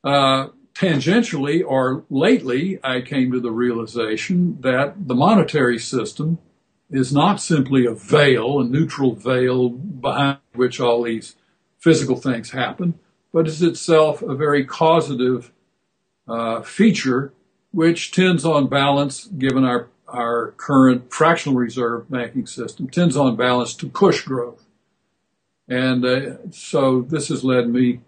Tangentially or lately, I came to the realization that the monetary system is not simply a veil, a neutral veil behind which all these physical things happen, but is itself a very causative feature which tends on balance, given our current fractional reserve banking system, tends on balance to push growth. And so this has led me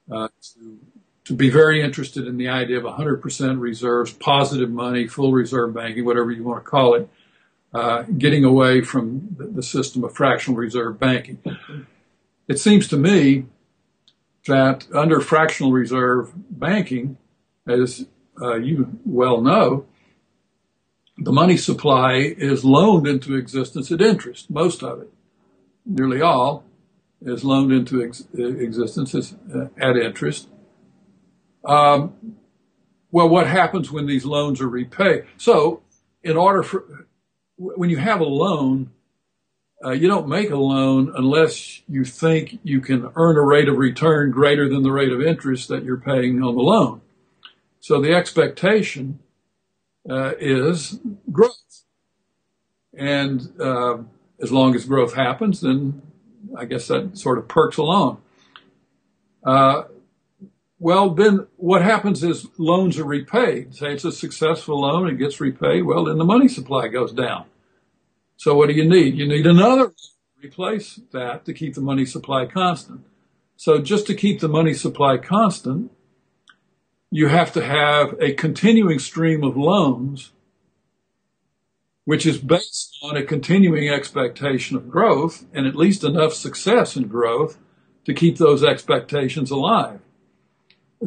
to be very interested in the idea of 100% reserves, positive money, full reserve banking, whatever you want to call it, getting away from the system of fractional reserve banking. It seems to me that under fractional reserve banking, as you well know, the money supply is loaned into existence at interest. Most of it, nearly all, is loaned into existence at interest. Well, what happens when these loans are repaid? So, when you have a loan, you don't make a loan unless you think you can earn a rate of return greater than the rate of interest that you're paying on the loan. So the expectation is growth. And as long as growth happens, then I guess that sort of perks along. Well, then what happens is loans are repaid. Say it's a successful loan, it gets repaid. Well, then the money supply goes down. So what do you need? You need another to replace that to keep the money supply constant. So just to keep the money supply constant, you have to have a continuing stream of loans, which is based on a continuing expectation of growth and at least enough success in growth to keep those expectations alive.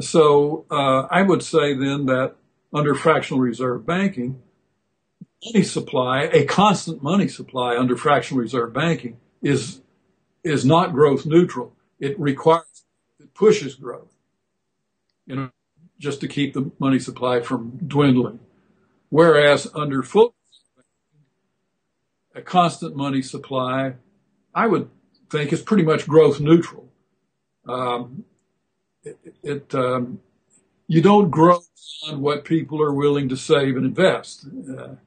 So I would say then that under fractional reserve banking, money supply, a constant money supply under fractional reserve banking is not growth neutral. It pushes growth, just to keep the money supply from dwindling. Whereas under full a constant money supply, I would think is pretty much growth neutral. You don't grow beyond what people are willing to save and invest. So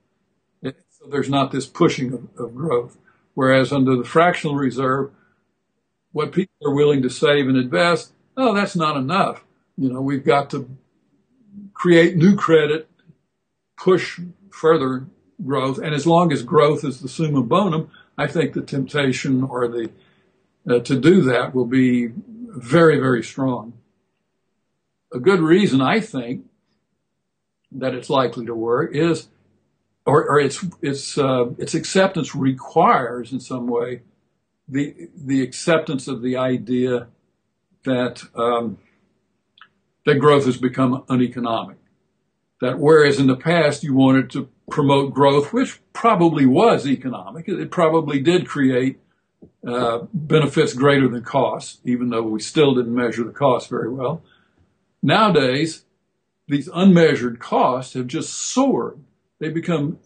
there's not this pushing of growth. Whereas under the fractional reserve, what people are willing to save and invest, that's not enough. We've got to create new credit, push further growth. And as long as growth is the summa bonum, I think the temptation or to do that will be very, very strong. A good reason I think that it's likely to work is, or its acceptance requires in some way the acceptance of the idea that that growth has become uneconomic. That whereas in the past you wanted to promote growth, which probably was economic, it probably did create benefits greater than costs, even though we still didn't measure the costs very well. Nowadays, these unmeasured costs have just soared. They become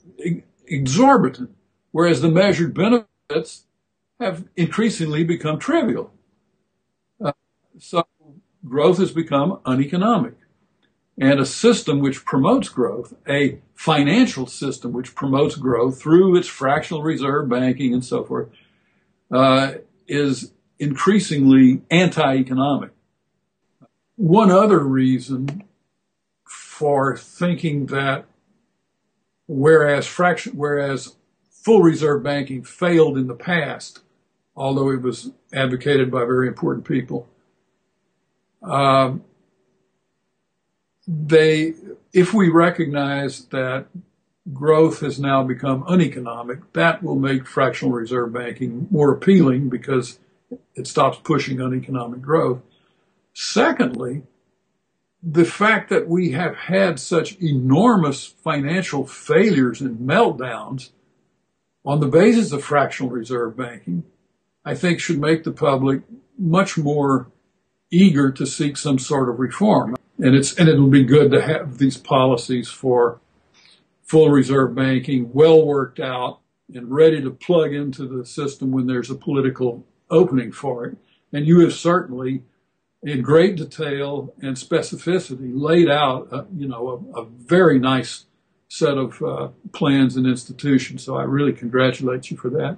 exorbitant, whereas the measured benefits have increasingly become trivial. So growth has become uneconomic. And a system which promotes growth, a financial system which promotes growth through its fractional reserve banking and so forth, is increasingly anti-economic. One other reason for thinking that whereas full reserve banking failed in the past, although it was advocated by very important people, if we recognize that growth has now become uneconomic, that will make fractional reserve banking more appealing because it stops pushing uneconomic growth. Secondly, the fact that we have had such enormous financial failures and meltdowns on the basis of fractional reserve banking, I think should make the public much more eager to seek some sort of reform. And it'll be good to have these policies for full reserve banking well worked out and ready to plug into the system when there's a political opening for it. And you have certainly in great detail and specificity, laid out, a very nice set of plans and institutions. So I really congratulate you for that.